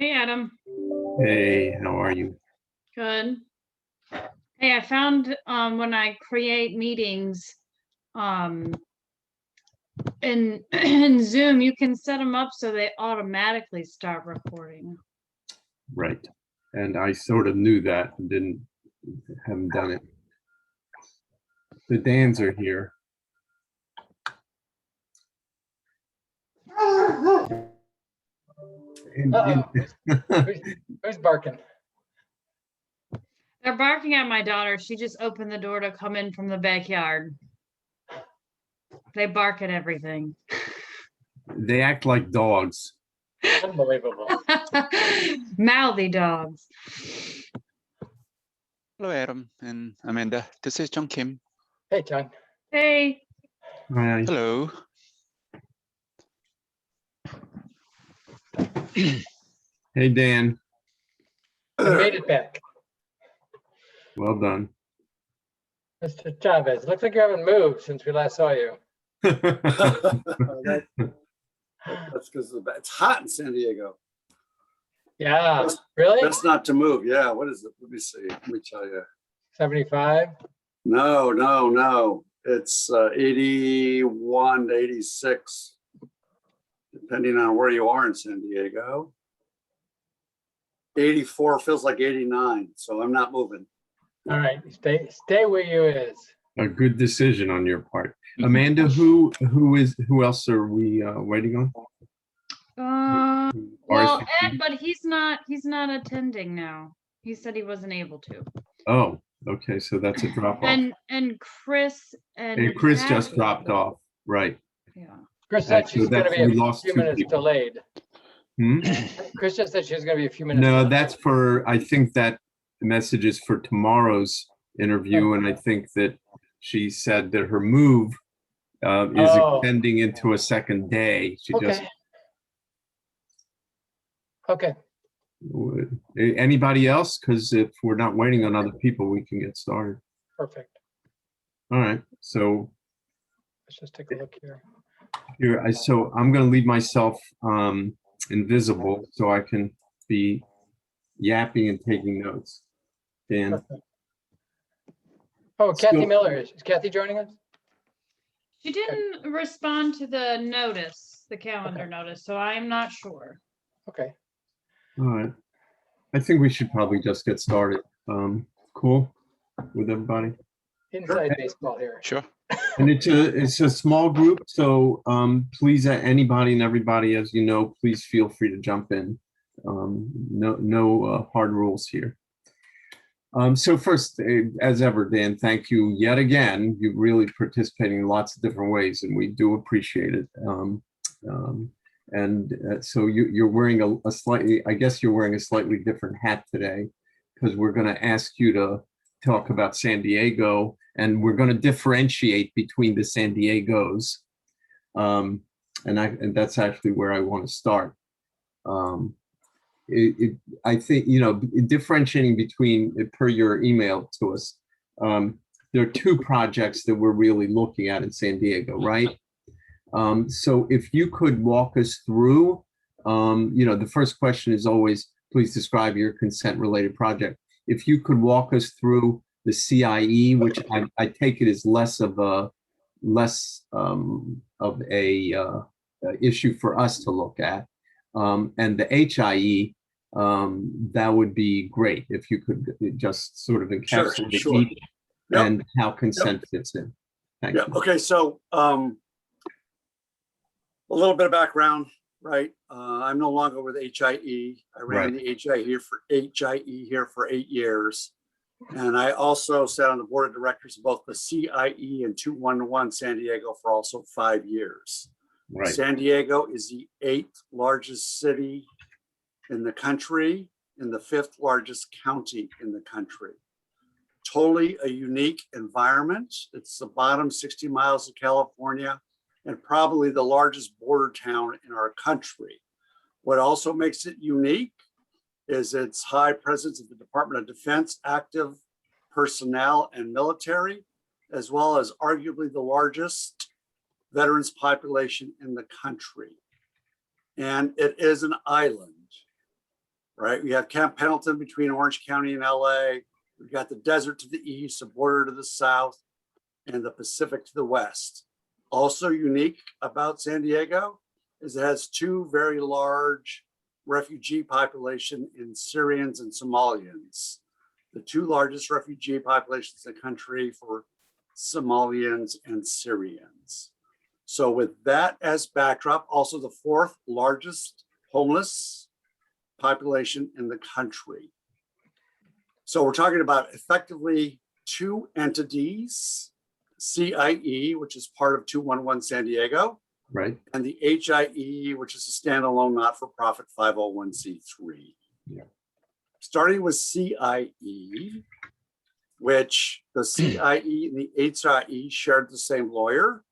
Hey, Adam. Hey, how are you? Good. Hey, I found when I create meetings um, in in Zoom, you can set them up so they automatically start recording. Right. And I sort of knew that and haven't done it. The Dans are here. Who's barking? They're barking at my daughter. She just opened the door to come in from the backyard. They bark at everything. They act like dogs. Unbelievable. Mouthy dogs. Hello, Adam and Amanda. This is John Kim. Hey, John. Hey. Hi. Hello. Hey, Dan. I made it back. Well done. Mr. Chavez, looks like you haven't moved since we last saw you. That's because it's hot in San Diego. Yeah, really? That's not to move. Yeah, what is it? Let me see. Let me tell you. 75? No. It's 81 to 86, depending on where you are in San Diego. 84 feels like 89, so I'm not moving. All right, stay where you is. A good decision on your part. Amanda, who else are we waiting on? Well, Ed, but he's not attending now. He said he wasn't able to. Oh, okay, so that's a drop off. And Chris And Chris just Kathy. dropped off, right? Yeah. Chris said So she's going to that's- be we a lost few two minutes people. delayed. Hmm? Chris just said she was going to be a few minutes No, delayed. that's for, I think that message is for tomorrow's interview, and I think that she said that her move is extending into a second day. She just, Okay. anybody else? Because if we're not waiting on other people, we can get started. Perfect. All right, so Let's just take a look here. here, so I'm gonna leave myself invisible so I can be yapping and taking notes. Dan, Perfect. Oh, Kathy So- Miller. Is Kathy joining us? She didn't respond to the notice, the calendar Okay. notice, so I'm not sure. Okay. all right. I think we should probably just get started. Cool with everybody? Inside baseball here. Sure. And it's a small group, so please, anybody and everybody, as you know, please feel free to jump in. No hard rules here. So first, as ever, Dan, thank you yet again. You're really participating in lots of different ways, and we do appreciate it. So you're wearing a slightly, I guess you're wearing a slightly different hat today, because we're going to ask you to talk about San Diego, and we're going to differentiate between the San Diegos. And that's actually where I want to start. I think, differentiating between, per your email to us, there are two projects that we're really looking at in San Diego, right? So if you could walk us through, the first question is always, please describe your consent-related project. If you could walk us through the CIE, which I take it is less of a issue for us to look at, and the HIE, that would be great if you could just sort of encapsulate Sure. each and how consent fits in. Thank you. Okay, so a little bit of background, right? I'm no longer with HIE. I ran the HIE here for 8 years. And I also sat on the board of directors of both the CIE and 211 San Diego for also 5 years. Right. San Diego is the 8th largest city in the country and the 5th largest county in the country. Totally a unique environment. It's the bottom 60 miles of California and probably the largest border town in our country. What also makes it unique is its high presence of the Department of Defense, active personnel and military, as well as arguably the largest veterans population in the country. And it is an island. right? We have Camp Pendleton between Orange County and LA. We've got the desert to the east, the border to the south, and the Pacific to the west. Also unique about San Diego is it has two very large refugee population in Syrians and Somalians. The two largest refugee populations in the country for Somalians and Syrians. So with that as backdrop, also the fourth largest homeless population in the country. So we're talking about effectively two entities, CIE, which is part of 211 San Diego, Right. and the HIE, which is a standalone not-for-profit 501c3. Yeah. Starting with CIE, which the CIE and the HIE shared the same lawyer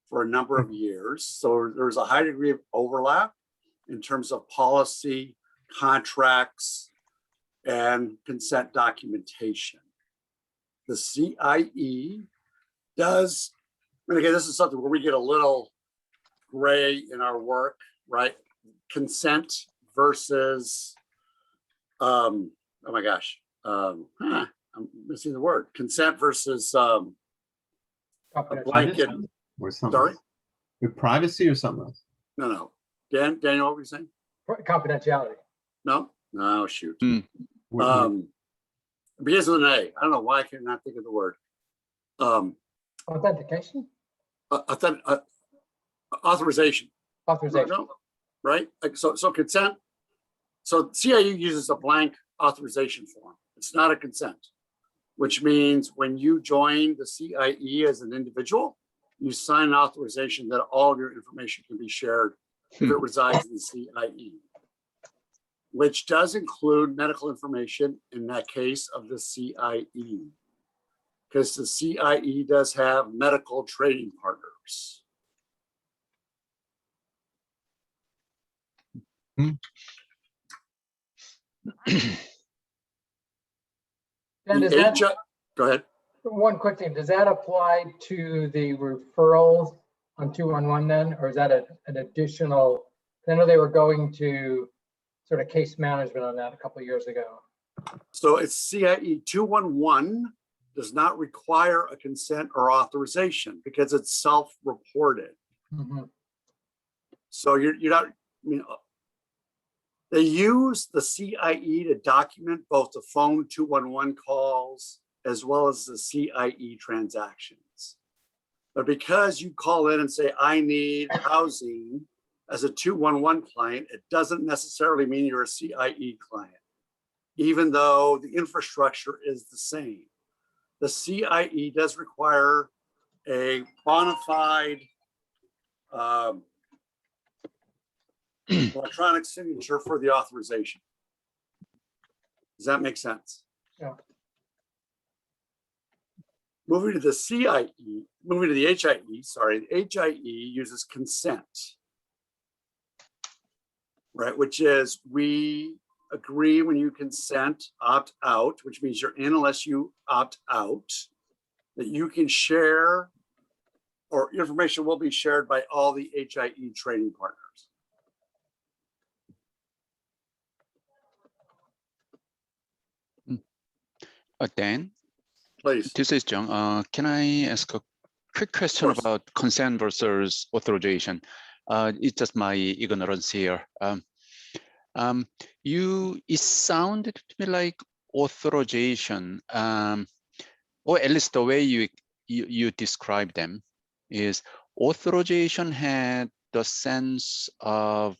for a number of years. So there's a high degree of overlap in terms of policy, contracts, and consent documentation. The CIE does, and again, this is something where we get a little gray in our work, right? Consent versus, oh my gosh, I'm missing the word. Consent versus a blanket. Or something. Sorry? With privacy or something else? No. Daniel, what were you saying? Confidentiality. No, shoot. What- Begins with an A. I don't know why I cannot think of the word. Authentication? Authorization. Authorization. No, right? Like, so consent. So CIU uses a blank authorization form. It's not a consent, which means when you join the CIE as an individual, you sign an authorization that all of your information can be shared if it resides in the CIE, which does include medical information in that case of the CIE, because the CIE does have medical trading partners. And The does that, Go ahead. one quick thing, does that apply to the referrals on 211 then, or is that an additional? I know they were going to sort of case management on that a couple of years ago. So it's CIE 211 does not require a consent or authorization because it's self-reported. Mhm. So you're not, I mean, they use the CIE to document both the phone 211 calls as well as the CIE transactions. But because you call in and say, I need housing as a 211 client, it doesn't necessarily mean you're a CIE client, even though the infrastructure is the same. The CIE does require a bona fide electronic signature for the authorization. Does that make sense? Yeah. Moving to the CIE, moving to the HIE, sorry, the HIE uses consent, right? Which is we agree when you consent, opt out, which means you're in unless you opt out, that you can share or information will be shared by all the HIE trading partners. Dan, Please. this is John. Can I ask a quick question course. about consent versus authorization? It's just my ignorance here. It sounded to me like authorization, or at least the way you describe them is authorization had the sense of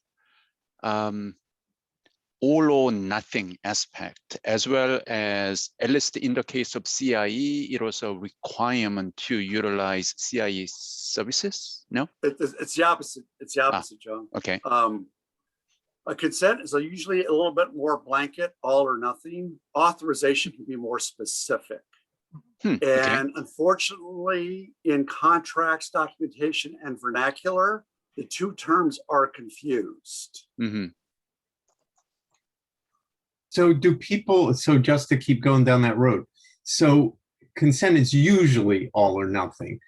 all or nothing aspect, as well as, at least in the case of CIE, it was a requirement to utilize CIE services, no? It's the opposite. It's the opposite, John. Okay. A consent is usually a little bit more blanket, all or nothing. Authorization can be more specific. And unfortunately, in contracts, documentation, and vernacular, the two terms are confused. Mm-hmm. So do people, so just to keep going down that road, so consent is usually all or nothing.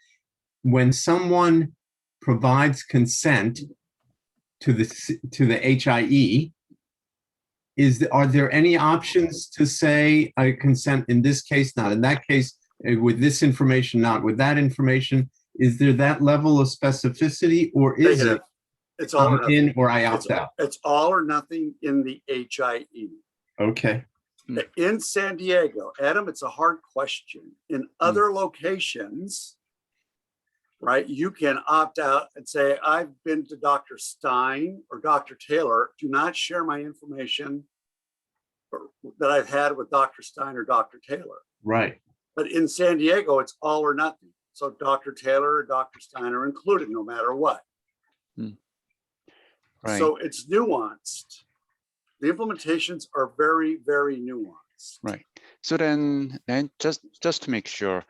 When someone provides consent to the HIE, are there any options to say I consent in this case, not in that case, with this information, not with that information? Is there that level of specificity, or is Negative. it It's all or I'm nothing. in or I It's, opt out? it's all or nothing in the HIE. Okay. In San Diego, Adam, it's a hard question. In other locations, right, you can opt out and say, I've been to Dr. Stein or Dr. Taylor. Do not share my information that I've had with Dr. Stein or Dr. Taylor. Right. But in San Diego, it's all or nothing. So Dr. Taylor or Dr. Stein are included no matter what. Right. So it's nuanced. The implementations are very, very nuanced. Right. So then just to make sure,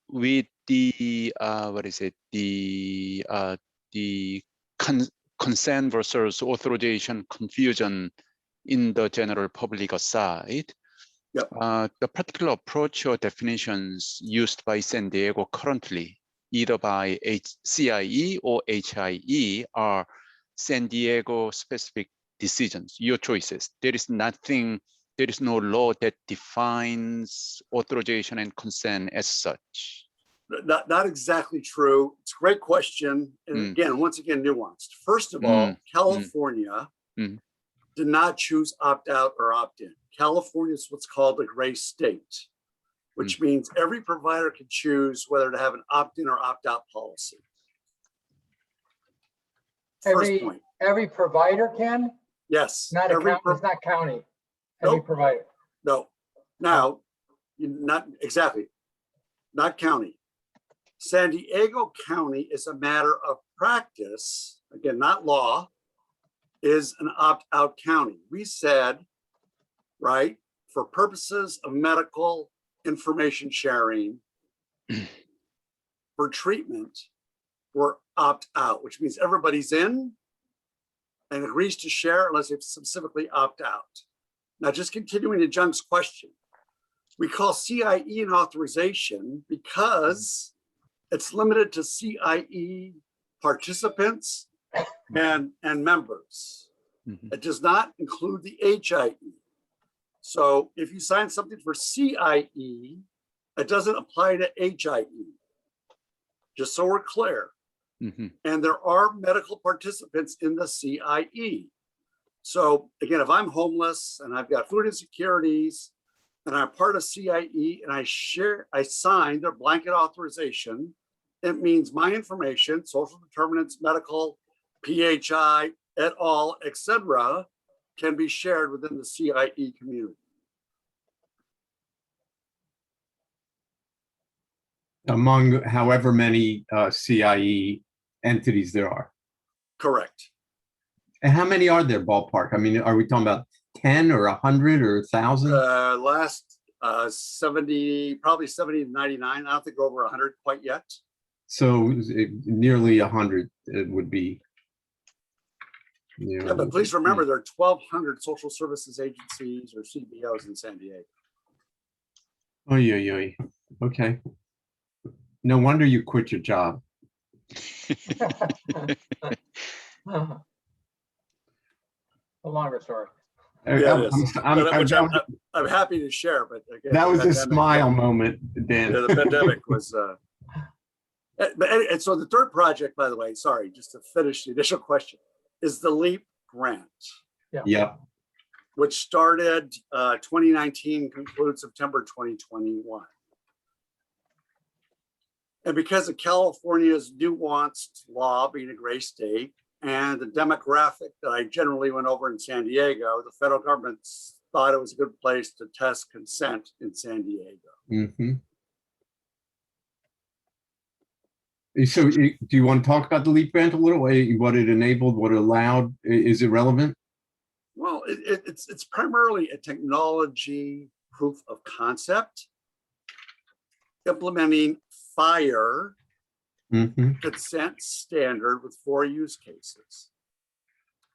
with the what is it, the consent versus authorization confusion in the general public aside, Yep. the particular approach or definitions used by San Diego currently, either by CIE or HIE, are San Diego specific decisions, your choices. There is nothing, there is no law that defines authorization and consent as such. Not exactly true. It's a great question. And again, once again, nuanced. First of all, California did not choose opt-out or opt-in. California is what's called a gray state, which means every provider can choose whether to have an opt-in or opt-out policy. First point. Every provider can? Yes. Not it's not county. Every provider. No. Now, not exactly. Not county. San Diego County is a matter of practice, again, not law, is an opt-out county. We said, right, for purposes of medical information sharing for treatment, we're opt-out, which means everybody's in and agrees to share unless they specifically opt out. Now, just continuing to Jung's question, we call CIE an authorization because it's limited to CIE participants and members. It does not include the HIE. So if you sign something for CIE, it doesn't apply to HIE, just so we're clear. And there are medical participants in the CIE. So again, if I'm homeless and I've got food insecurities and I'm part of CIE and I sign their blanket authorization, it means my information, social determinants, medical, PHI, et al., etc., can be shared within the CIE community. Among however many CIE entities there are. Correct. And how many are there, ballpark? I mean, are we talking about 10 or 100 or 1,000? Last 70, probably 70 to 99. I don't think we're over 100 quite yet. So nearly 100 it would be. Yeah, but please remember there are 1,200 social services agencies or CBOs in San Diego. Oh, yeah. Okay. No wonder you quit your job. A longer story. Yeah, it is. I'm happy to share, but again, that was a smile moment, Dan. Yeah, the pandemic was. And so the third project, by the way, sorry, just to finish the initial question, is the LEAP grant. Yeah. Which started 2019, concludes September 2021. And because of California's nuanced law being a gray state and the demographic that I generally went over in San Diego, the federal government thought it was a good place to test consent in San Diego. So do you want to talk about the LEAP grant a little? What it enabled, what it allowed? Is it relevant? Well, it's primarily a technology proof of concept, implementing FHIR consent standard with 4 use cases: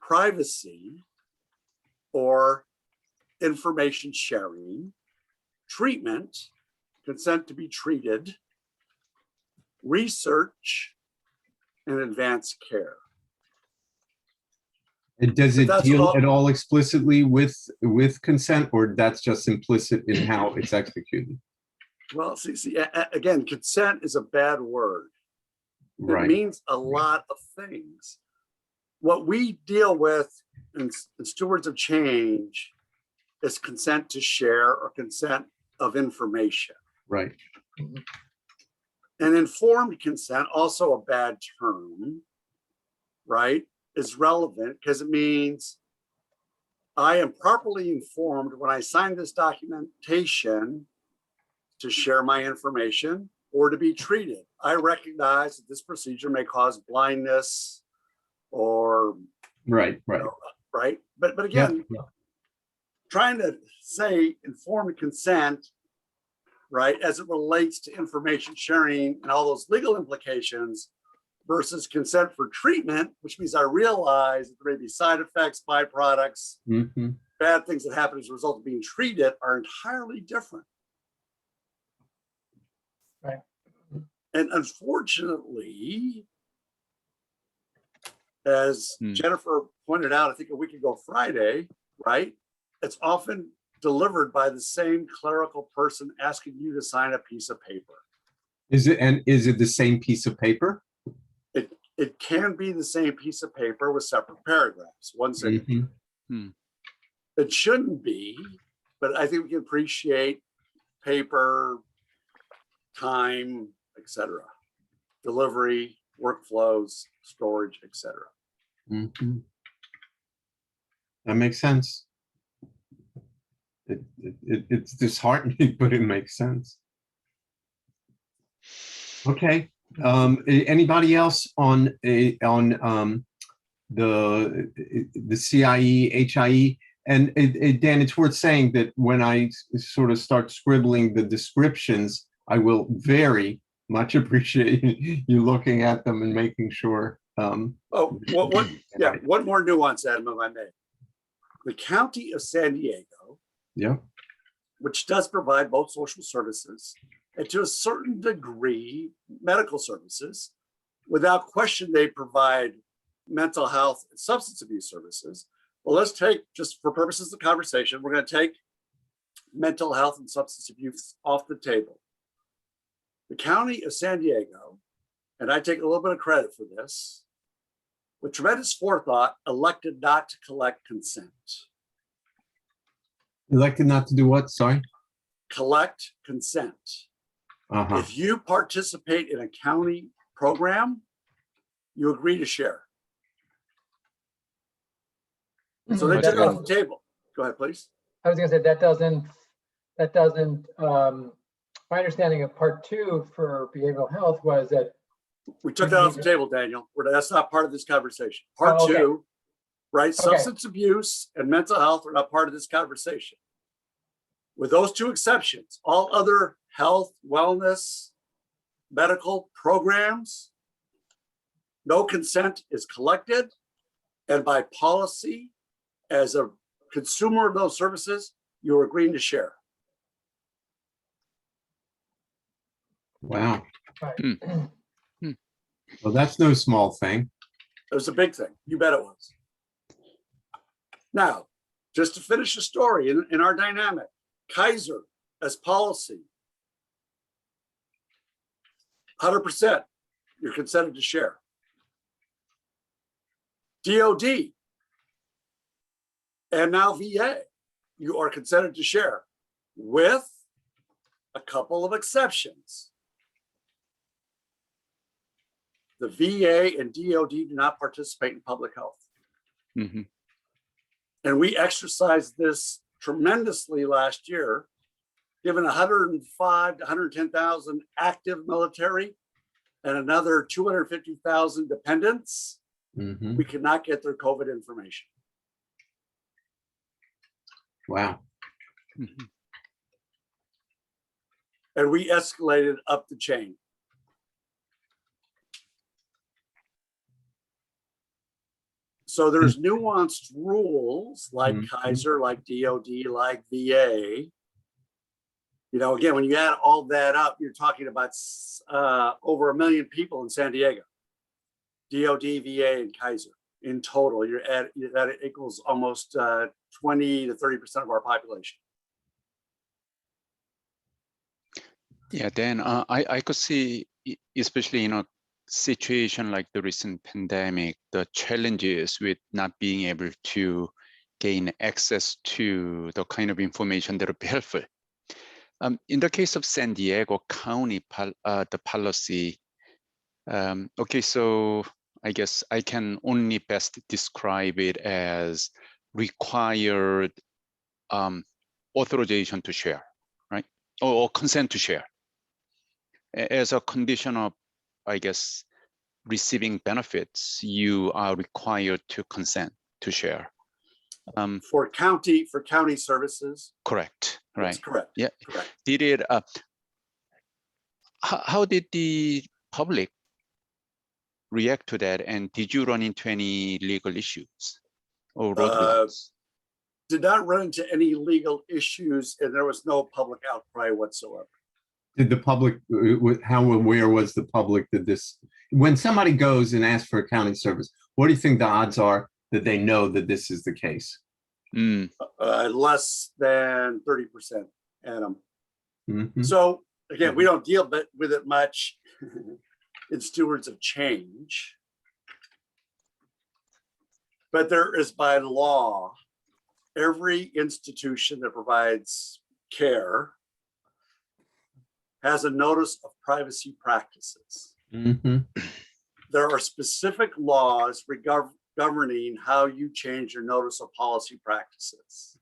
privacy or information sharing, treatment, consent to be treated, research, and advanced care. And does But it that's deal all- at all explicitly with consent, or that's just implicit in how it's executed? Well, see, again, consent is a bad word. It Right, means a lot of things. What we deal with in stewards of change is consent to share or consent of information. right. And informed consent, also a bad term, right, is relevant because it means I am properly informed when I sign this documentation to share my information or to be treated. I recognize that this procedure may cause blindness or, Right, right. right? But Yeah, again, trying to say informed consent, right, as it relates to information sharing and all those legal implications versus consent for treatment, which means I realize that there may be side effects, byproducts, mhm. bad things that happen as a result of being treated are entirely different. Right. And unfortunately, as Jennifer pointed out, I think a week ago Friday, right? It's often delivered by the same clerical person asking you to sign a piece of paper. Is it the same piece of paper? It can be the same piece of paper with separate paragraphs, one signature. Mhm. It shouldn't be, but I think we can appreciate paper, time, etc., delivery, workflows, storage, etc. Mhm. That makes sense. It's disheartening, but it makes sense. Okay. Anybody else on the CIE, HIE? And Dan, it's worth saying that when I sort of start scribbling the descriptions, I will very much appreciate you looking at them and making sure. One more nuance, Adam, if I may. The County of San Diego, Yeah. which does provide both social services and to a certain degree medical services, without question, they provide mental health and substance abuse services. Well, let's take, just for purposes of the conversation, we're going to take mental health and substance abuse off the table. The County of San Diego, and I take a little bit of credit for this, with tremendous forethought, elected not to collect consent. Elected not to do what? Sorry. Collect consent. Uh-huh. If you participate in a county program, you agree to share. So they took it off the table. Go ahead, please. I was gonna say that doesn't, my understanding of part 2 for behavioral health was that, We took that off the table, Daniel. That's not part of this conversation. Part Oh, okay. 2, right? Okay. Substance abuse and mental health are not part of this conversation. With those two exceptions, all other health, wellness, medical programs, no consent is collected. And by policy, as a consumer of those services, you're agreeing to share. Wow. right. Well, that's no small thing. It was a big thing. You bet it was. Now, just to finish the story in our dynamic, Kaiser as policy, 100% you're consented to share. DOD and now VA, you are consented to share with a couple of exceptions. The VA and DOD do not participate in public health. Mhm. And we exercised this tremendously last year, given 105 to 110,000 active military and another 250,000 dependents. Mhm. We could not get their COVID information. Wow. Mhm. And we escalated up the chain. So there's nuanced rules like Mhm. Kaiser, like DOD, like VA. You know, again, when you add all that up, you're talking about over 1 million people in San Diego. DOD, VA, and Kaiser. in total. That equals almost 20 to 30% of our population. Yeah, then I could see, especially in a situation like the recent pandemic, the challenges with not being able to gain access to the kind of information that would be helpful. In the case of San Diego County, the policy, okay, so I guess I can only best describe it as required authorization to share, right? Or consent to share. As a condition of, I guess, receiving benefits, you are required to consent to share. For county services. Correct, right? That's correct. Yeah. Correct. Did it? How did the public react to that? And did you run into any legal issues or roadblocks? Did not run into any legal issues, and there was no public outcry whatsoever. Did the public, how aware was the public that this, when somebody goes and asks for accounting service, what do you think the odds are that they know that this is the case? Less than 30%, Adam. Mhm. So again, we don't deal with it much in stewards of change. But there is, by law, every institution that provides care has a notice of privacy practices. Mhm. There are specific laws governing how you change your notice of policy practices.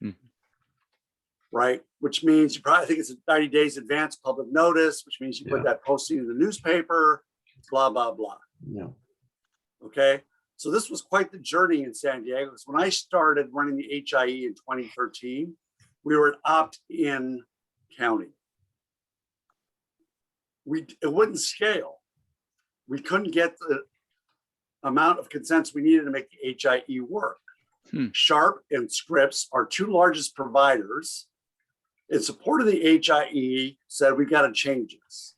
Right? Which means you probably think it's 90 days advance public notice, which means you put that posting in the newspaper, blah, blah, blah. Yeah. Okay. So this was quite the journey in San Diego. So when I started running the HIE in 2013, we were an opt-in county. It wouldn't scale. We couldn't get the amount of consents we needed to make the HIE work. Sharp and Scripps, our two largest providers, in support of the HIE, said we've got to change this.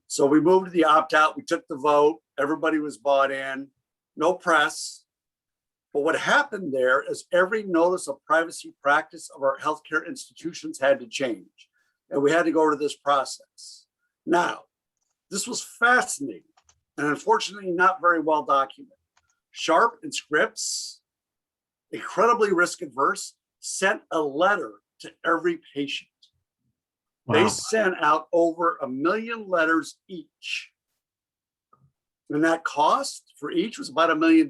So we moved to the opt-out. We took the vote. Everybody was bought in. No press. But what happened there is every notice of privacy practice of our healthcare institutions had to change. And we had to go to this process. Now, this was fascinating and unfortunately not very well documented. Sharp and Scripps, incredibly risk adverse, sent a letter to every patient. They sent out over 1 million letters each. And that cost for each was about $1 million.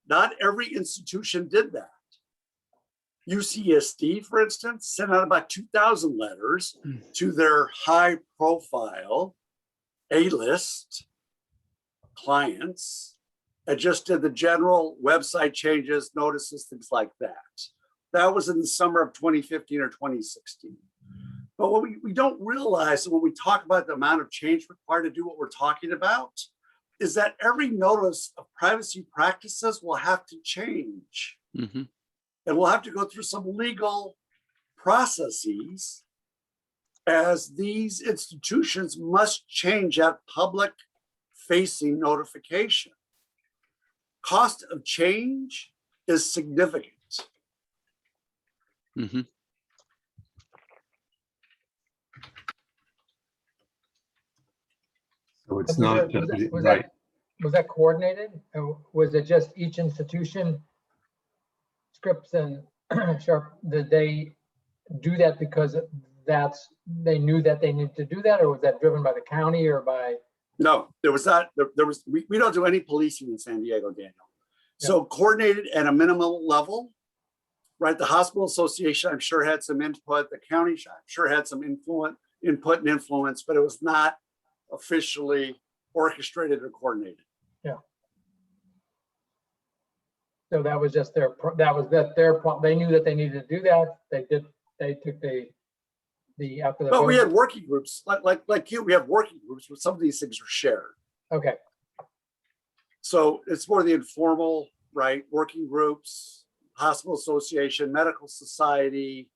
Not every institution did that. UCSD, for instance, sent out about 2,000 letters to their high profile A-list clients and just did the general website changes, notices, things like that. That was in the summer of 2015 or 2016. But what we don't realize when we talk about the amount of change required to do what we're talking about is that every notice of privacy practices will have to change. And we'll have to go through some legal processes as these institutions must change that public facing notification. Cost of change is significant. So it's not just, right. Was that coordinated? Or was it just each institution, Scripps and Sharp, did they do that because they knew that they needed to do that, or was that driven by the county or by? No, there was not. We don't do any policing in San Diego, Daniel. So coordinated at a minimal level, right? The hospital association, I'm sure, had some input. The county, I'm sure, had some input and influence, but it was not officially orchestrated or coordinated. Yeah. So that was just their they knew that they needed to do that. They took the after the. But we had working groups like you. We have working groups where some of these things are shared. Okay. So it's more the informal, right? Working groups, hospital association, medical society.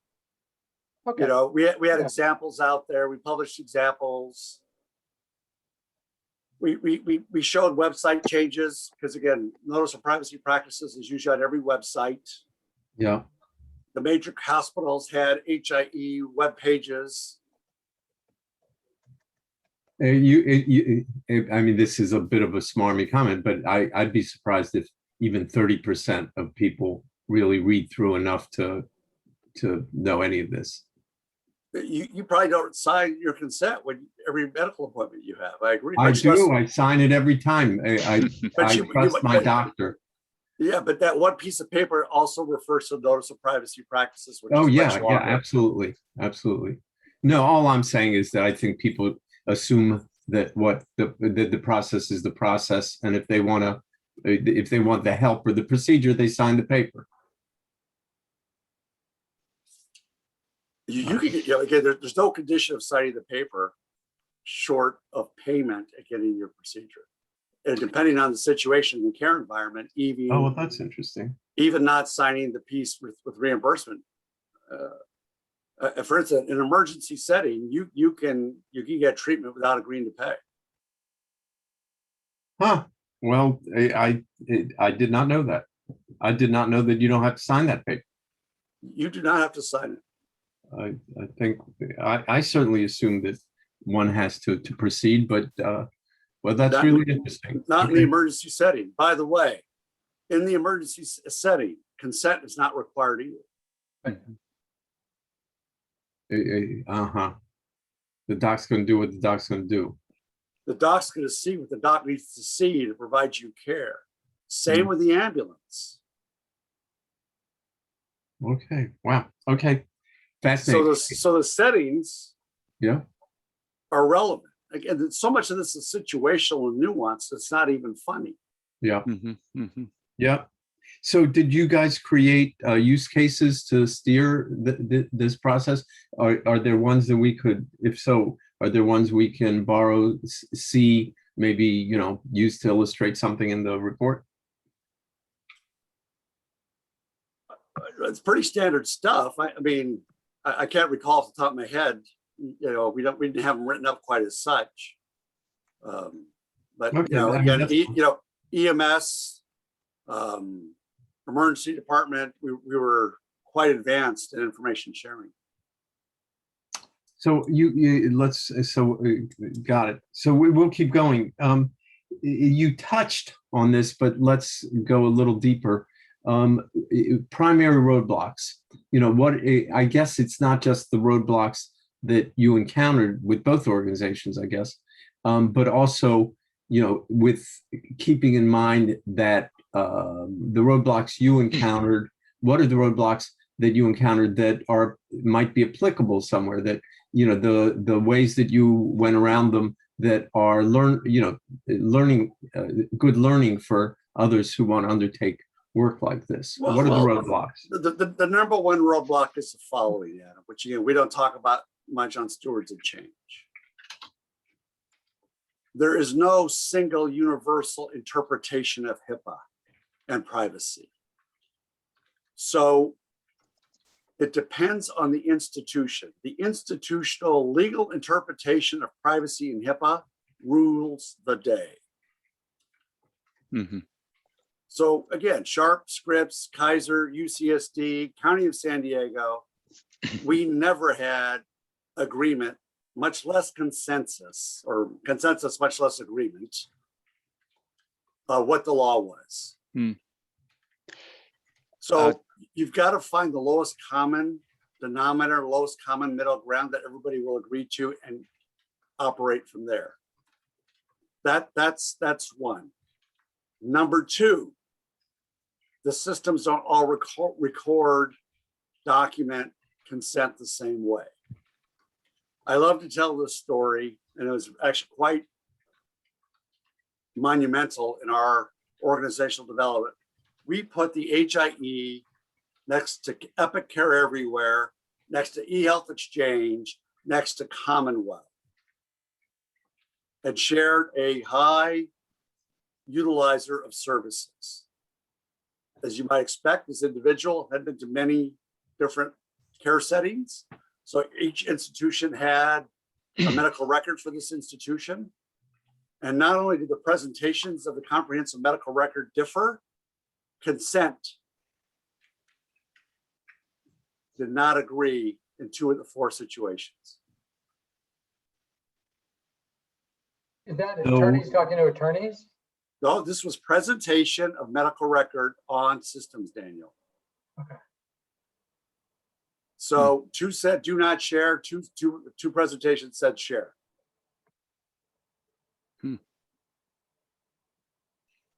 Okay. You know, we had examples out there. We published examples. we showed website changes because again, notice of privacy practices is usually on every website. Yeah. The major hospitals had HIE web pages. I mean, this is a bit of a smarmy comment, but I'd be surprised if even 30% of people really read through enough to know any of this. You probably don't sign your consent when every medical appointment you have. I agree. I much do. less- I sign it every time. I But you- trust my doctor. Yeah, but that one piece of paper also refers to notice of privacy practices, which Oh, is yeah, much yeah, longer. absolutely. Absolutely. No, all I'm saying is that I think people assume that what the process is the process. And if they want the help or the procedure, they sign the paper. You can get, again, there's no condition of signing the paper short of payment at getting your procedure. And depending on the situation in the care environment, Oh, well, that's interesting. even not signing the piece with reimbursement. For instance, in an emergency setting, you can get treatment without agreeing to pay. Huh. Well, I did not know that. I did not know that you don't have to sign that paper. You do not have to sign it. I think I certainly assume that one has to proceed, but well, that's Not- really interesting. Not in the Okay. emergency setting. By the way, in the emergency setting, consent is not required either. Uh-huh. The doc's going to do what the doc's going to do. The doc's going to see what the doc needs to see to provide you care. Same with the ambulance. Okay. Wow. Okay. So Fascinating. the settings Yeah. are relevant. Again, so much of this is situational and nuanced. It's not even funny. Yeah. Mhm, mhm. Yeah. So did you guys create use cases to steer this process? Are there ones that we could, if so, are there ones we can borrow, see, maybe, use to illustrate something in the report? It's pretty standard stuff. I mean, I can't recall off the top of my head. We didn't have them written up quite as such. But Okay, again, that's- EMS, emergency department, we were quite advanced in information sharing. So got it. So we will keep going. You touched on this, but let's go a little deeper. Primary roadblocks. I guess it's not just the roadblocks that you encountered with both organizations, I guess, but also, with keeping in mind that the roadblocks you encountered, what are the roadblocks that you encountered that might be applicable somewhere, that the ways that you went around them that are good learning for others who want to undertake work like this? Well, what are the well, roadblocks? The number one roadblock is the following, Adam, which again, we don't talk about much on stewards of change. There is no single universal interpretation of HIPAA and privacy. So it depends on the institution. The institutional legal interpretation of privacy and HIPAA rules the day. Mhm. So again, Sharp, Scripps, Kaiser, UCSD, County of San Diego, we never had agreement, much less consensus, much less agreement, what the law was. So you've got to find the lowest common denominator, lowest common middle ground that everybody will agree to and operate from there. That's one. Number two, the systems don't all record, document, consent the same way. I love to tell this story, and it was actually quite monumental in our organizational development. We put the HIE next to Epic Care Everywhere, next to eHealth Exchange, next to Commonwealth, and shared a high utilizer of services. As you might expect, this individual had been to many different care settings. So each institution had a medical record for this institution. And not only do the presentations of the comprehensive medical record differ, consent did not agree in 2 of the 4 situations. Is that So- attorneys talking to attorneys? No, this was presentation of medical record on systems, Daniel. Okay. So 2 said do not share, two presentations said share.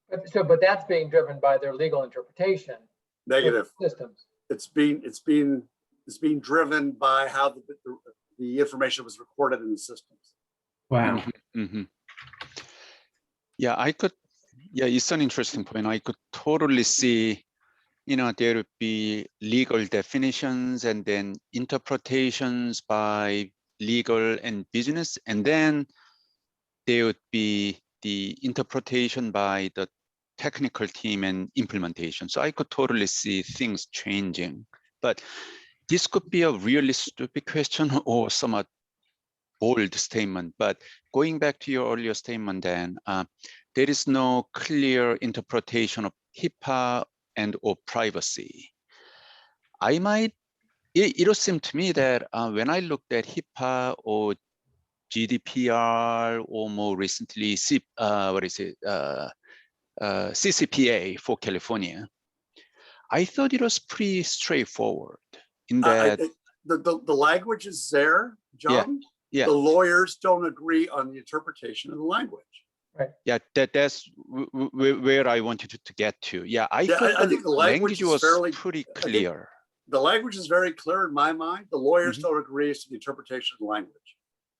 But that's being driven by their legal interpretation. of Negative. Systems. It's being driven by how the information was recorded in the systems. Wow. Mhm. Yeah, it's an interesting point. I could totally see, there would be legal definitions and then interpretations by legal and business, and then there would be the interpretation by the technical team and implementation. So I could totally see things changing, but this could be a really stupid question or somewhat bold statement. But going back to your earlier statement, Dan, there is no clear interpretation of HIPAA and or privacy. It would seem to me that when I looked at HIPAA or GDPR or more recently, CCPA for California, I thought it was pretty straightforward in that. The language is there, John. Yeah. The lawyers don't agree on the interpretation of the language. Yeah, that's where I wanted to get to. Yeah, I thought I think the language is was fairly pretty clear. The language is very clear in my mind. The lawyers don't agree as to the interpretation of the language.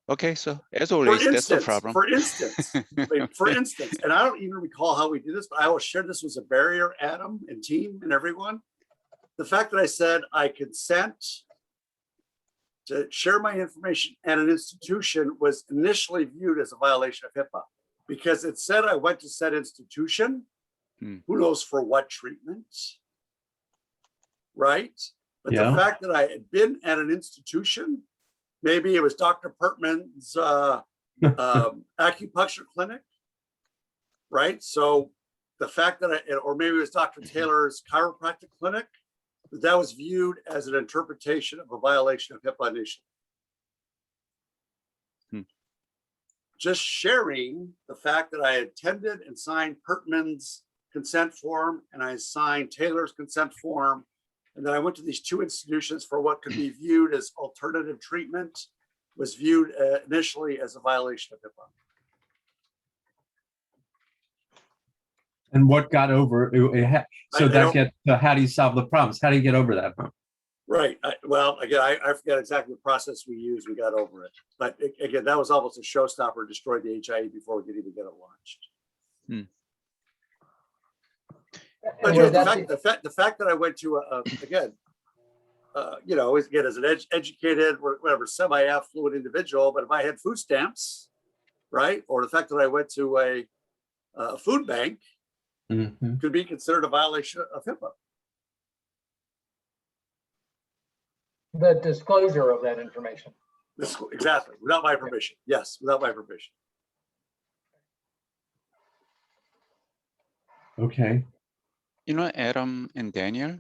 Okay, so as always, that's the problem. For instance, and I don't even recall how we do this, but I will share this was a barrier, Adam and team and everyone. The fact that I said I consent to share my information at an institution was initially viewed as a violation of HIPAA because it said I went to said institution, who knows for what treatment, right? But the fact that I had been at an institution, maybe it was Dr. Pertman's acupuncture clinic, right? So the fact that or maybe it was Dr. Taylor's chiropractic clinic, that was viewed as an interpretation of a violation of HIPAA initially. Just sharing the fact that I attended and signed Pertman's consent form and I signed Taylor's consent form, and then I went to these 2 institutions for what could be viewed as alternative treatment was viewed initially as a violation of HIPAA. And what got over? How do you solve the problems? How do you get over that? Right. Well, again, I forget exactly the process we used. We got over it. But again, that was almost a showstopper, destroyed the HIE before we could even get it launched. But the fact that I went to, again, as an educated, whatever, semi-affluent individual, but if I had food stamps, right? Or the fact that I went to a food bank could be considered a violation of HIPAA. The disclosure of that information. Exactly, without my permission. Yes, without my permission. Okay. Adam and Daniel,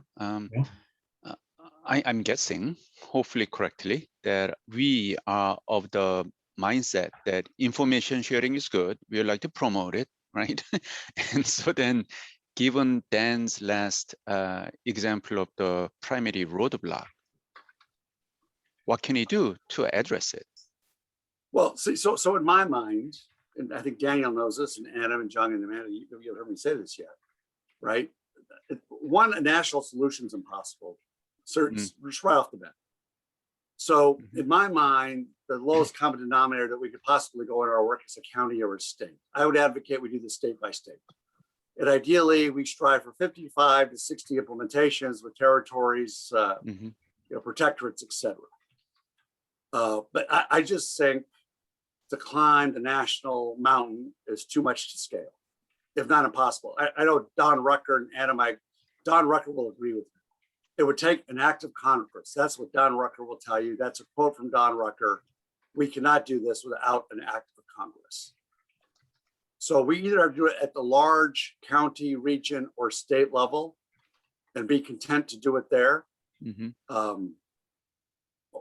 I'm guessing, hopefully correctly, that we are of the mindset that information sharing is good. We like to promote it, right? And so then, given Dan's last example of the primary roadblock, what can he do to address it? Well, see, so in my mind, and I think Daniel knows this, and Adam and John and Amanda, you've heard me say this yet, right? One, a national solution is impossible, just right off the bat. So in my mind, the lowest common denominator that we could possibly go in our work is a county or a state. I would advocate we do this state by state. And ideally, we strive for 55 to 60 implementations with territories, protectorates, et cetera. But I just think to climb the national mountain is too much to scale, if not impossible. I know Don Rucker and Adam, Don Rucker will agree with me. It would take an act of Congress. That's what Don Rucker will tell you. That's a quote from Don Rucker. We cannot do this without an act of Congress. So we either do it at the large county, region, or state level and be content to do it there. Mhm.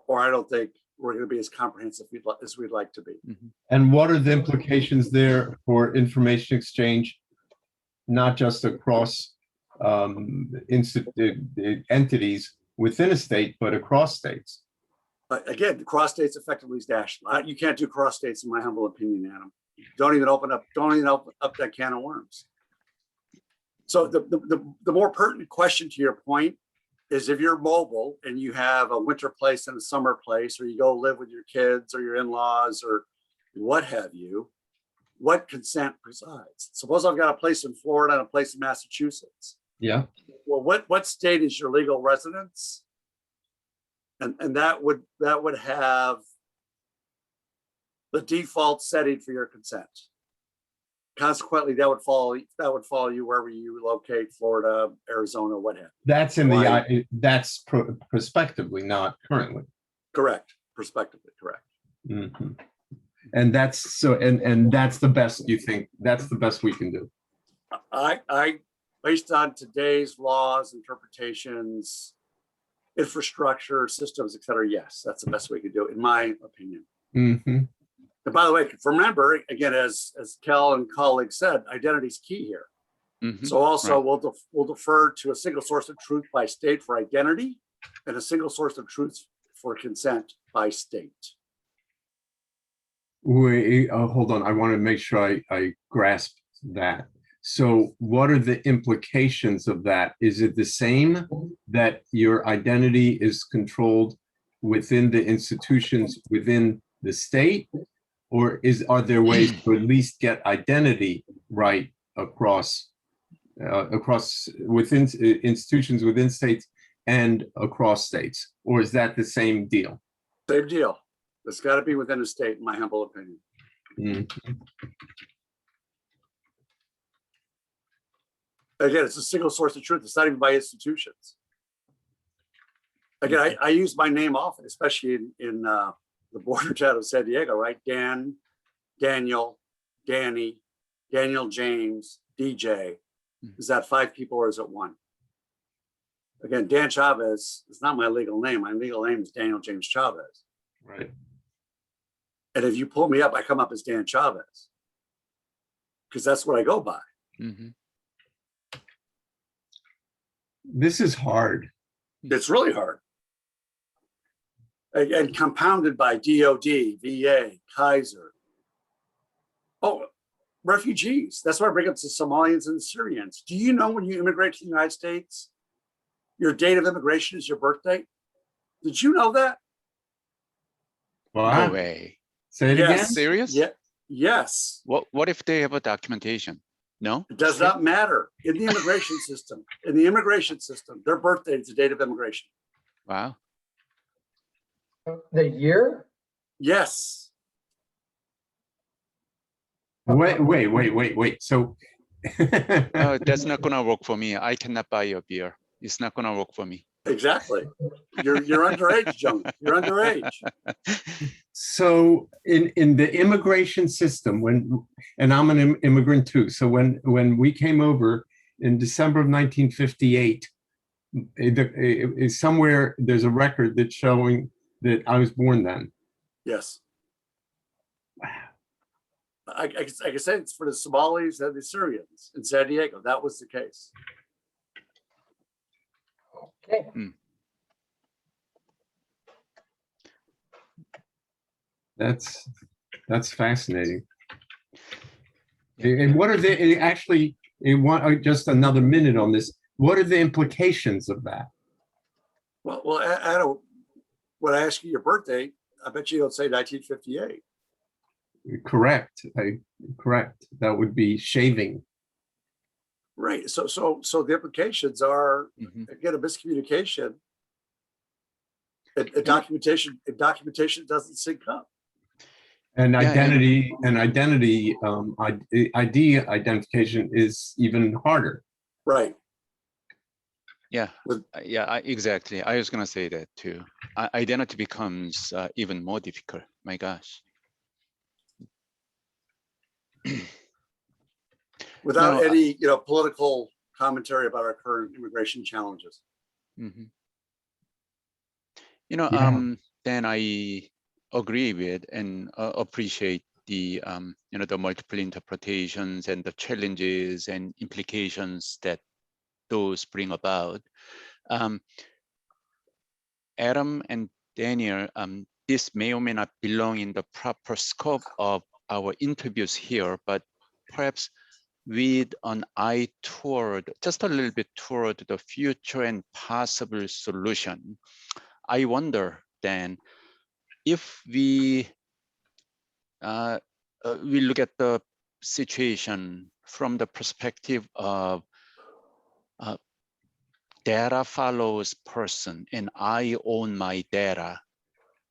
Or I don't think we're going to be as comprehensive as we'd like to be. And what are the implications there for information exchange, not just across entities within a state, but across states? Again, cross states effectively is national. You can't do cross states, in my humble opinion, Adam. Don't even open up that can of worms. So the more pertinent question to your point is, if you're mobile and you have a winter place and a summer place, or you go live with your kids or your in-laws or what have you, what consent presides? Suppose I've got a place in Florida and a place in Massachusetts. Yeah. Well, what state is your legal residence? And that would have the default setting for your consent. Consequently, that would follow you wherever you locate, Florida, Arizona, what have you. That's in that's prospectively, not currently. Correct. Prospectively, correct. Mhm. And that's so, and that's the best, you think, that's the best we can do? I based on today's laws, interpretations, infrastructure, systems, et cetera, yes, that's the best we could do, in my opinion. Mhm. And by the way, remember, again, as Cal and colleagues said, identity is key here. Mhm. So also Right. we'll defer to a single source of truth by state for identity and a single source of truth for consent by state. Wait, hold on. I want to make sure I grasp that. So what are the implications of that? Is it the same that your identity is controlled within the institutions within the state? Or are there ways to at least get identity right across within institutions within states and across states? Or is that the same deal? Same deal. It's got to be within a state, in my humble opinion. Mm. Again, it's a single source of truth. It's not even by institutions. Again, I use my name often, especially in the border town of San Diego, right? Dan, Daniel, Danny, Daniel James, DJ. Is that 5 people or is it 1? Again, Dan Chavez is not my legal name. My legal name is Daniel James Chavez. Right. And if you pull me up, I come up as Dan Chavez because that's what I go by. Mhm. This is hard. It's really hard. And compounded by DOD, VA, Kaiser. Oh, refugees. That's why I bring up the Somalians and Syrians. Do you know when you immigrate to the United States, your date of immigration is your birth date? Did you know that? No way. Say it Yes. again. Serious? Yeah. Yes. What if they have a documentation? No? It does not matter in the immigration system. In the immigration system, their birth date is the date of immigration. Wow. The year? Yes. Wait. So That's not gonna work for me. I cannot buy a beer. It's not gonna work for me. Exactly. You're underage, Joan. You're underage. so in the immigration system, and I'm an immigrant too. So when we came over in December of 1958, somewhere there's a record that's showing that I was born then. Yes. I can say it's for the Somalis and the Syrians in San Diego. That was the case. Okay. That's fascinating. And what are the actually? Just another minute on this. What are the implications of that? Well, Adam, when I ask you your birthday, I bet you don't say 1958. Correct. Correct. That would be shaving. Right. So the implications are, Mhm. again, a miscommunication. A documentation doesn't sync up. And Yeah, identity ID identification is even harder. Right. Yeah, With- exactly. I was gonna say that too. Identity becomes even more difficult. My gosh. without No, any, political commentary about our current immigration challenges. mhm. Yeah. Then I agree with and appreciate the, the multiple interpretations and the challenges and implications that those bring about. Adam and Daniel, this may or may not belong in the proper scope of our interviews here, but perhaps with an eye toward, just a little bit toward the future and possible solution, I wonder then, if we look at the situation from the perspective of data follows person, and I own my data.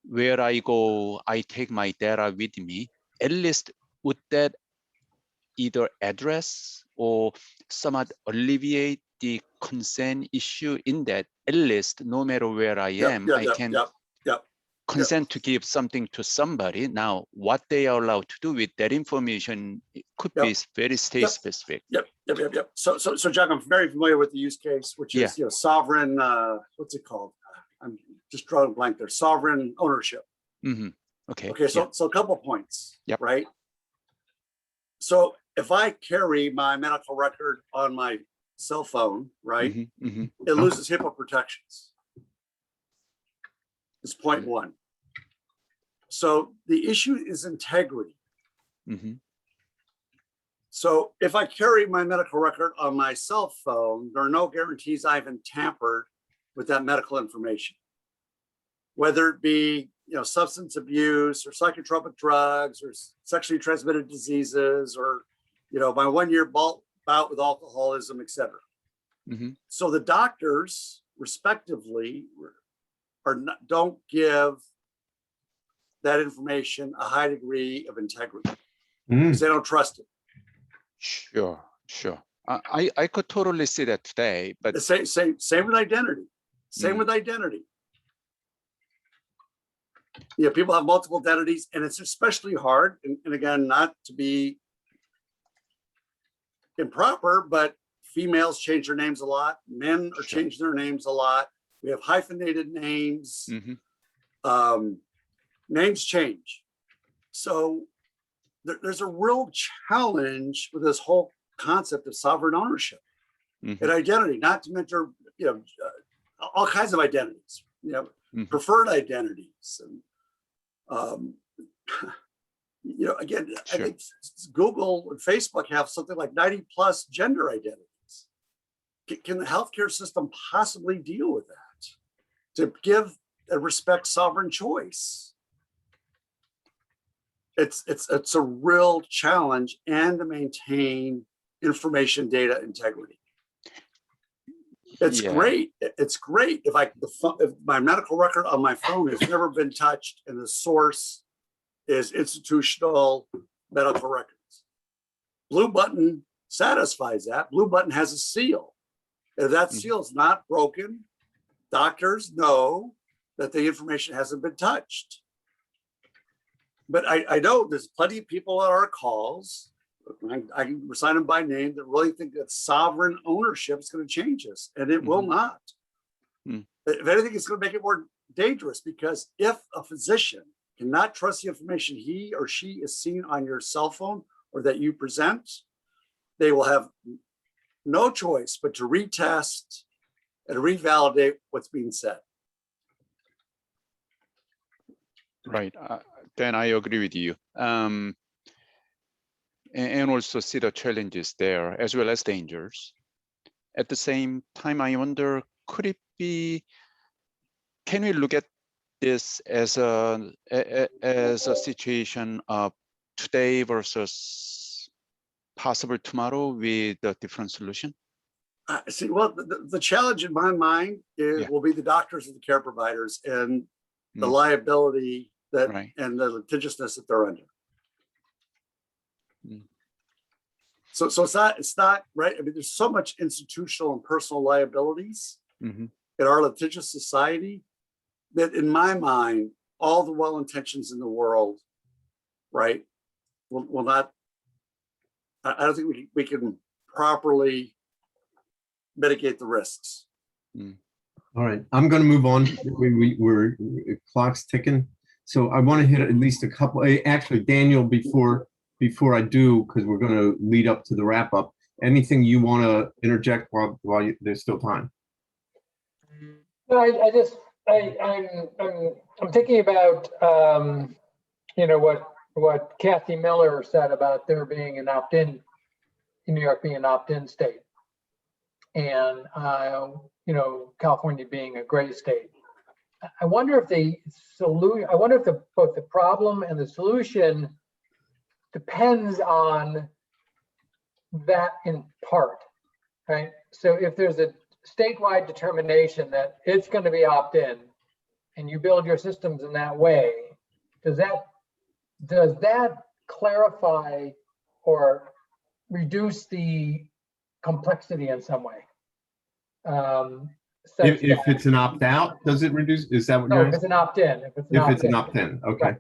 Where I go, I take my data with me. At least would that either address or somewhat alleviate the consent issue, in that at least no matter where I am, I can consent to give something to somebody. Now, what they are allowed to do with that information, it could be very state specific. Yep. So Jack, I'm very familiar with the use case, which is, sovereign, what's it called? I'm just drawing a blank there, sovereign ownership. Mm-hmm. Okay. Okay, so a couple points, Yep. right? So if I carry my medical record on my cell phone, right, Mm-hmm. Mm-hmm. it loses HIPAA protections. It's point one. So the issue is integrity. Mm-hmm. So if I carry my medical record on my cell phone, there are no guarantees I haven't tampered with that medical information, whether it be substance abuse or psychotropic drugs or sexually transmitted diseases or my 1 year bout with alcoholism, etc. Mm-hmm. So the doctors, respectively, don't give that information a high degree of integrity because they don't trust it. Sure. I could totally see that today, but same with identity. Same with identity. People have multiple identities, and it's especially hard. And again, not to be improper, but females change their names a lot. Men are changing their names a lot. We have hyphenated names. Mm-hmm. Names change. So there's a real challenge with this whole concept of sovereign ownership and identity, not to mention, all kinds of identities, preferred identities. And, again, I think Google and Facebook have something like 90 plus gender identities. Can the healthcare system possibly deal with that to give and respect sovereign choice? It's a real challenge, and to maintain information data integrity. It's great. It's great if my medical record on my phone has never been touched and the source is institutional medical records. Blue Button satisfies that. Blue Button has a seal. If that seal is not broken, doctors know that the information hasn't been touched. But I know there's plenty of people on our calls, I can assign them by name, that really think that sovereign ownership is going to change us, and it will not. If anything, it's going to make it more dangerous, because if a physician cannot trust the information he or she is seeing on your cell phone or that you present, they will have no choice but to retest and revalidate what's being said. Right. Then I agree with you. And also see the challenges there as well as dangers. At the same time, I wonder, could it be, can we look at this as a situation of today versus possible tomorrow with a different solution? See, well, the challenge in my mind will be the doctors and the care providers and the liability that and the litigiousness that they're under. So it's not right. I mean, there's so much institutional and personal liabilities in our litigious society that, in my mind, all the well intentions in the world, right, will not I don't think we can properly mitigate the risks. All right, I'm going to move on. We're clock's ticking. So I want to hit at least a couple, actually, Daniel, before I do, because we're going to lead up to the wrap up, anything you want to interject while there's still time? No, I'm thinking about, you know, what Kathy Miller said about there being an opt-in, New York being an opt-in state. And, you know, California being a gray state. I wonder if the solution, both the problem and the solution depends on that in part, right? So if there's a statewide determination that it's going to be opt-in and you build your systems in that way, does that clarify or reduce the complexity in some way? If it's an opt-out, does it reduce? Is that what No, you're if asking? it's an opt-in. If If it's an opt-in, okay. Right.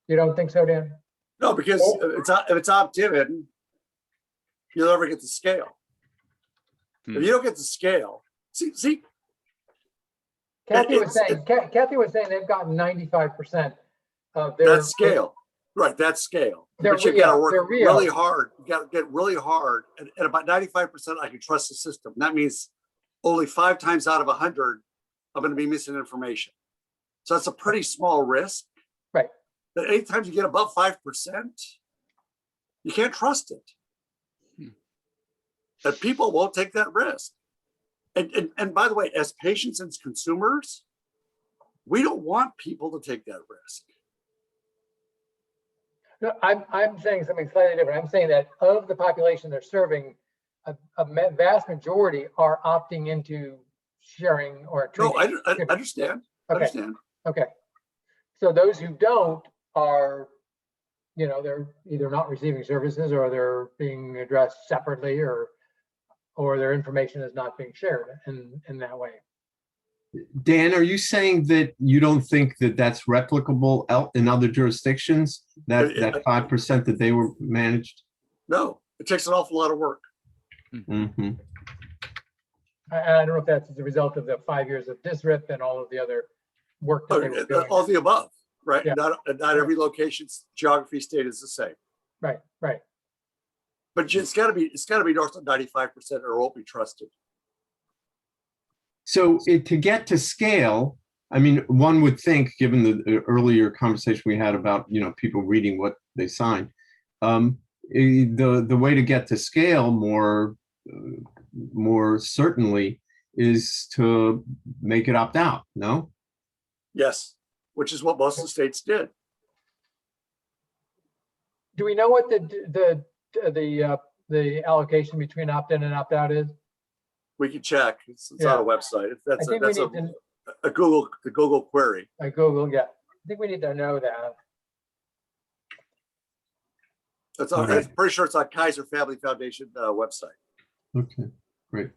You don't think so, Dan? No, because if it's opt-in, you'll never get the scale. If you don't get the scale, see. Kathy was saying they've gotten 95% of their. That's scale, right? That's scale. They're- But you got to work they're real. really hard. You got to get really hard, and about 95%, I can trust the system. That means only 5 times out of 100, I'm going to be missing information. So that's a pretty small risk. Right. But anytime you get above 5%, you can't trust it. And people won't take that risk. And by the way, as patients and consumers, we don't want people to take that risk. No, I'm saying something slightly different. I'm saying that of the population they're serving, a vast majority are opting into sharing or No, treating. I understand. I Okay. understand. Okay. So those who don't are, you know, they're either not receiving services or they're being addressed separately or their information is not being shared in that way. Dan, are you saying that you don't think that that's replicable in other jurisdictions? That 5% that they were managed? No, it takes an awful lot of work. Mm-hmm. I don't know if that's as a result of the 5 years of DISRIP and all of the other work that they were doing. All the above, right? Yeah. Not every location's geography state is the same. Right. But it's got to be north of 95% or it won't be trusted. So to get to scale, I mean, one would think, given the earlier conversation we had about, you know, people reading what they sign, the way to get to scale more certainly is to make it opt out. No? Yes, which is what most of the states did. Do we know what the allocation between opt-in and opt-out is? We can check. It's Yeah. on a website. That's I think we that's need to, a Google query. I Google, yeah. I think we need to know that. I'm pretty sure it's on Kaiser Family Foundation website. Okay, great.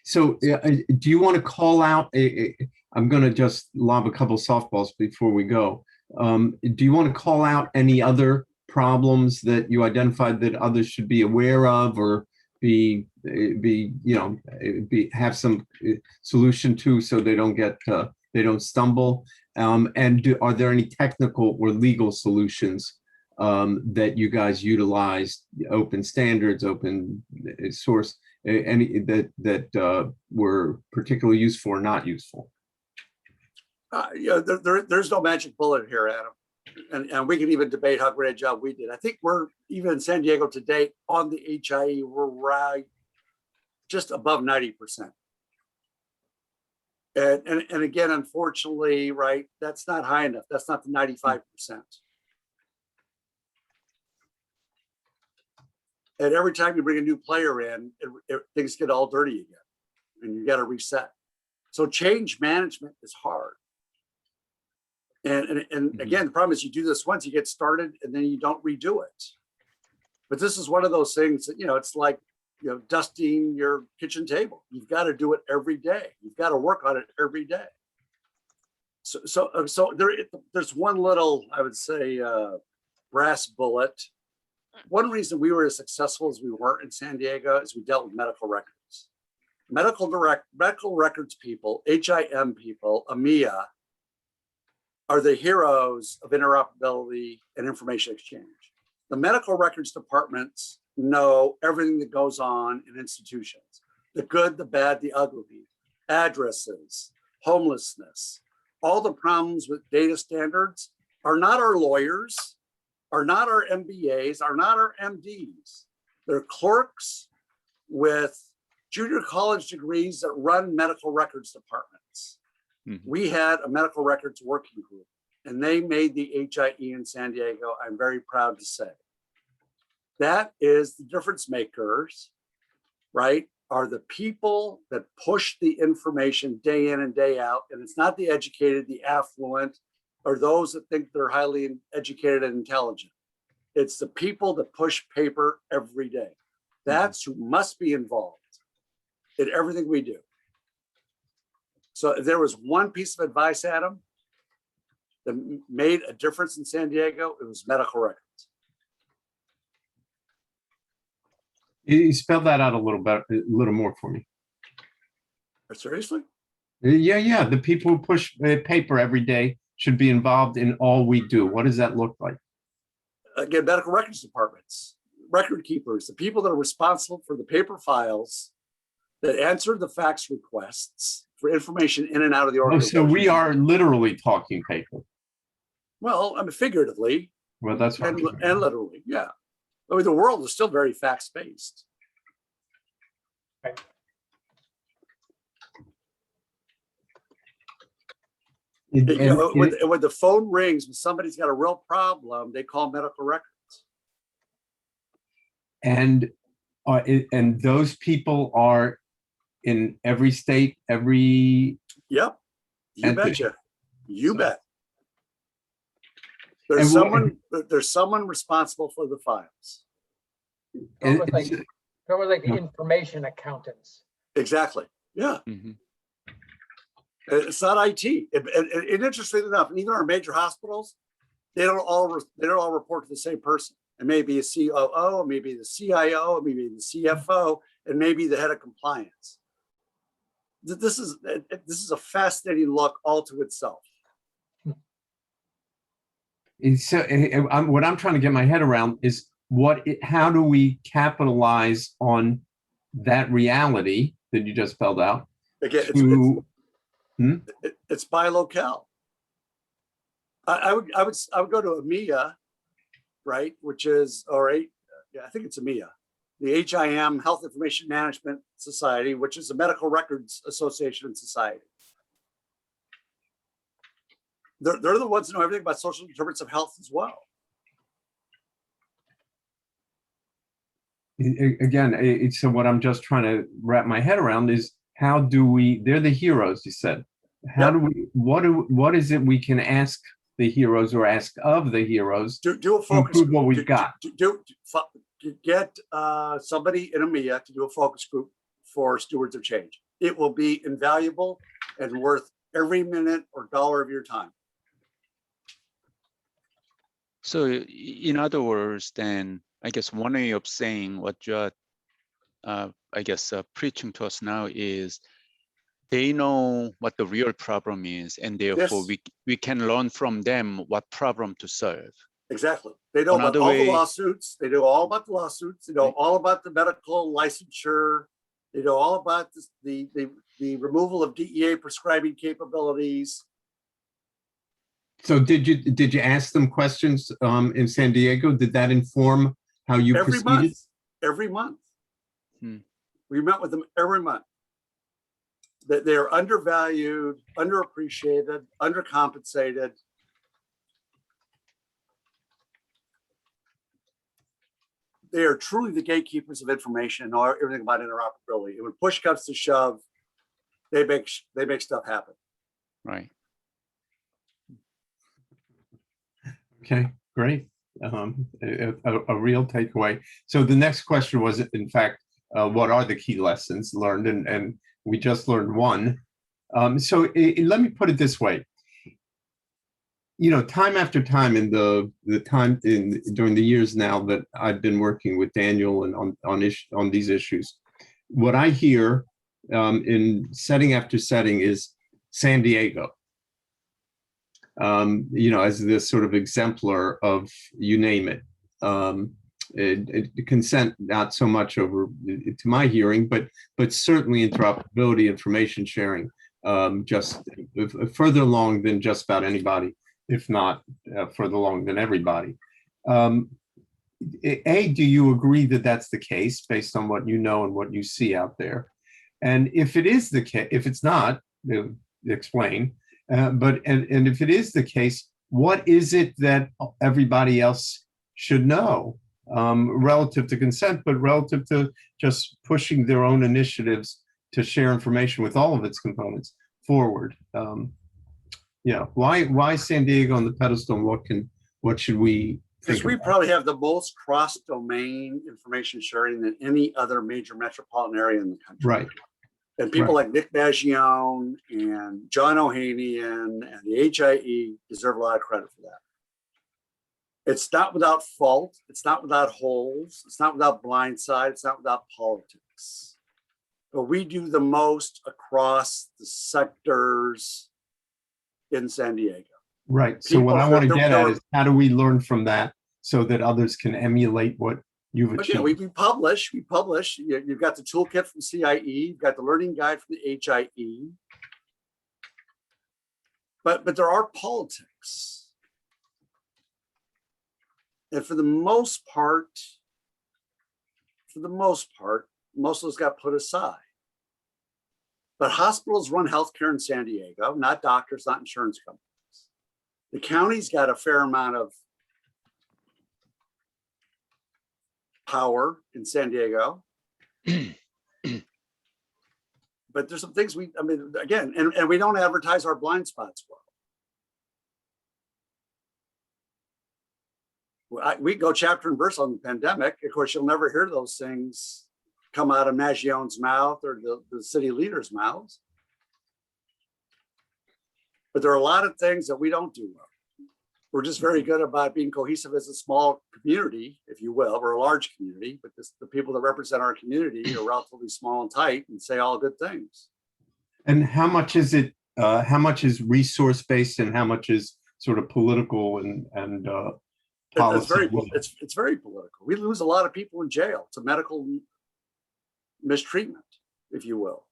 So do you want to call out I'm going to just lob a couple softballs before we go. Do you want to call out any other problems that you identified that others should be aware of or have some solution to, so they don't stumble? And are there any technical or legal solutions that you guys utilize, open standards, open source, any that were particularly useful or not useful? There's no magic bullet here, Adam. And we can even debate how great a job we did. I think we're, even in San Diego today, on the HIE, we're right just above 90%. And again, unfortunately, right, that's not high enough. That's not the 95%. And every time you bring a new player in, things get all dirty again, and you got to reset. So change management is hard. And again, the problem is you do this once, you get started, and then you don't redo it. But this is one of those things that, you know, it's like, you know, dusting your kitchen table. You've got to do it every day. You've got to work on it every day. So there's one little, I would say, brass bullet one reason we were as successful as we were in San Diego is we dealt with medical records. Medical records people, HIM people, AMIA, are the heroes of interoperability and information exchange. The medical records departments know everything that goes on in institutions, the good, the bad, the ugly, addresses, homelessness. All the problems with data standards are not our lawyers, are not our MBAs, are not our MDs. They're clerks with junior college degrees that run medical records departments. We had a medical records working group, and they made the HIE in San Diego, I'm very proud to say. That is the difference makers, right? Are the people that push the information day in and day out. And it's not the educated, the affluent, or those that think they're highly educated and intelligent. It's the people that push paper every day. That's who must be involved in everything we do. So if there was one piece of advice, Adam, that made a difference in San Diego, it was medical records. You spelled that out a little more for me. Seriously? Yeah. The people who push paper every day should be involved in all we do. What does that look like? Again, medical records departments, record keepers, the people that are responsible for the paper files that answer the fax requests for information in and out of the Oh, organization. so we are literally talking paper. Well, I mean, figuratively Well, that's what and literally, yeah. I mean, the world is still very fax-based. When the phone rings, when somebody's got a real problem, they call medical records. And those people are in every state, every. Yep, you And betcha. You so- bet. And There's someone responsible for the files. Almost like the information accountants. Exactly. Yeah. It's not IT. And interestingly enough, even our major hospitals, they don't all report to the same person. It may be a COO, maybe the CIO, maybe the CFO, and maybe the head of compliance. This is a fascinating look all to itself. So what I'm trying to get my head around is how do we capitalize on that reality that you just spelled out? Again, it's by locale. I would go to AMIA, right? Which is, I think it's AMIA, the HIM, Health Information Management Society, which is a medical records association and society. They're the ones that know everything about social determinants of health as well. Again, so what I'm just trying to wrap my head around is they're the heroes, you said. What is it we can ask the heroes or ask of the heroes do a focus to improve group. what we've got? Get somebody in AMIA to do a focus group for stewards of change. It will be invaluable and worth every minute or dollar of your time. So in other words, then I guess one way of saying what you're, preaching to us now is they know what the real problem is, and therefore we can learn from them what problem to solve. Exactly. They know about all the lawsuits. They know all about the lawsuits. They know all about the medical licensure. They know all about the removal of DEA prescribing capabilities. So did you ask them questions in San Diego? Did that inform how you proceeded? Every month. We met with them every month. That they are undervalued, underappreciated, undercompensated. They are truly the gatekeepers of information and know everything about interoperability. And when push comes to shove, they make stuff happen. Right. Okay, great. A real takeaway. So the next question was, in fact, what are the key lessons learned? And we just learned one. So let me put it this way. time after time in during the years now that I've been working with Daniel and on these issues, what I hear in setting after setting is San Diego. As this sort of exemplar of you name it. Consent, not so much over to my hearing, but certainly interoperability, information sharing, just further along than just about anybody, if not further along than everybody. Do you agree that that's the case based on what you know and what you see out there? And if it is the case, if it's not, explain. But if it is the case, what is it that everybody else should know relative to consent, but relative to just pushing their own initiatives to share information with all of its components forward? Why San Diego on the pedestal? And what should we think Because we about? probably have the most cross-domain information sharing than any other major metropolitan area in the country. Right. And people like Nick Baggione and John Ohanian and the HIE deserve a lot of credit for that. It's not without fault. It's not without holes. It's not without blind-side. It's not without politics. But we do the most across the sectors in San Diego. Right. So what I want to get at is, how do we learn from that so that others can emulate what you've But achieved? yeah, we publish. You've got the toolkit from CIE. You've got the learning guide from the HIE. But there are politics. And for the most part, most of those got put aside. But hospitals run healthcare in San Diego, not doctors, not insurance companies. The county's got a fair amount of power in San Diego. But there's some things again, and we don't advertise our blind spots well. We go chapter and verse on the pandemic. Of course, you'll never hear those things come out of Maggione's mouth or the city leaders' mouths. But there are a lot of things that we don't do well. We're just very good about being cohesive as a small community, if you will. We're a large community, but the people that represent our community are relatively small and tight and say all good things. And how much is it? How much is resource based, and how much is sort of political and policy? It's very political. We lose a lot of people in jail to medical mistreatment, if you will.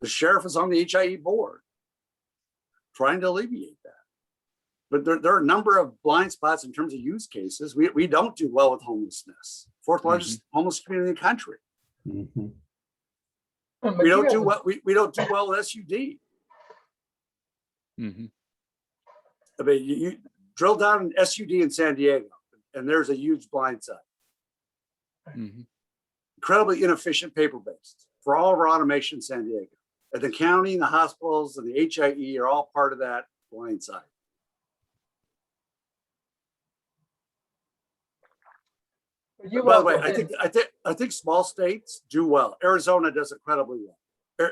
The sheriff is on the HIE board trying to alleviate that. But there are a number of blind spots in terms of use cases. We don't do well with homelessness. Fourth largest homeless community in the country. Mm-hmm. We don't do well. We don't do well with SUD. Mm-hmm. I mean, you drill down in SUD in San Diego, and there's a huge blind side. Mm-hmm. Incredibly inefficient paper-based for all of our automation in San Diego. And the county and the hospitals and the HIE are all part of that blind side. By the way, I think small states do well. Arizona does incredibly well.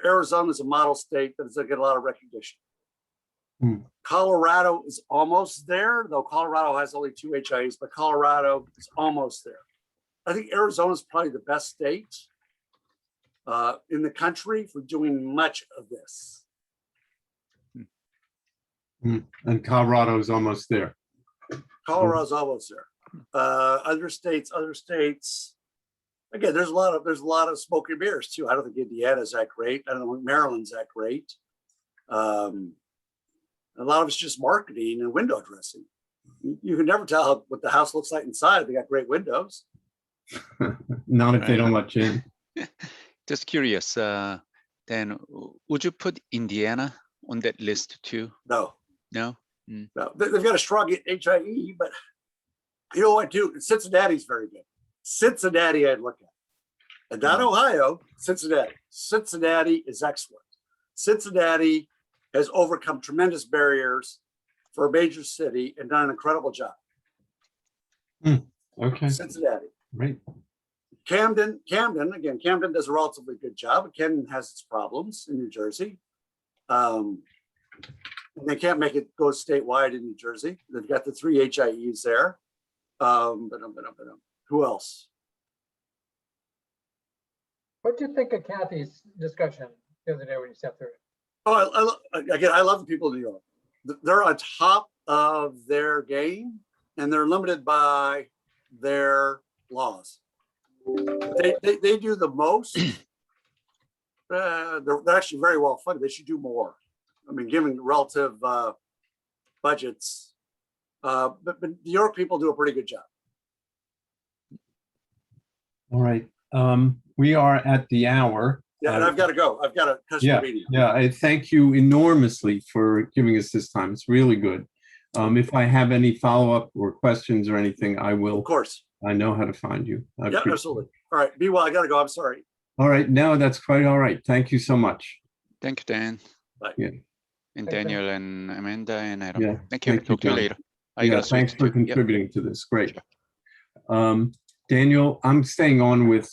Arizona is a model state that doesn't get a lot of recognition. Colorado is almost there, though Colorado has only 2 HIEs, but Colorado is almost there. I think Arizona is probably the best state in the country for doing much of this. And Colorado is almost there. Colorado's almost there. Other states. Again, there's a lot of smoke and mirrors too. I don't think Indiana's that great. I don't think Maryland's that great. A lot of it's just marketing and window dressing. You can never tell what the house looks like inside. They got great windows. Not if they don't let you in. Just curious, then would you put Indiana on that list too? No. No? No. They've got a strong HIE, but you know what, too? Cincinnati's very good. Cincinnati, I'd look at. And not Ohio, Cincinnati. Cincinnati is excellent. Cincinnati has overcome tremendous barriers for a major city and done an incredible job. Okay. Cincinnati. Great. Camden does a relatively good job. Camden has its problems in New Jersey. And they can't make it go statewide in New Jersey. They've got the 3 HIEs there. Who else? What do you think of Kathy's discussion the other day when you sat through it? Oh, I love the people of New York. They're on top of their game and they're limited by their laws. They do the most. They're actually very well funded. They should do more. I mean, given relative budgets, but New York people do a pretty good job. All right. We are at the hour. Yeah, and I've got to go. I've got a customer meeting. Yeah, I thank you enormously for giving us this time. It's really good. If I have any follow-up or questions or anything, I will. Of course. I know how to find you. I Yeah, appreciate absolutely. All right, be well. I got to go. I'm sorry. All right, no, that's quite all right. Thank you so much. Thank you, Dan. Bye. Yeah. And Thanks, Dan. Daniel and Amanda and Adam. Yeah, Thank you. thank you, Talk to you John. later. I Yeah, gotta thanks switch for to- yep. contributing to this. Great. Daniel, I'm staying on with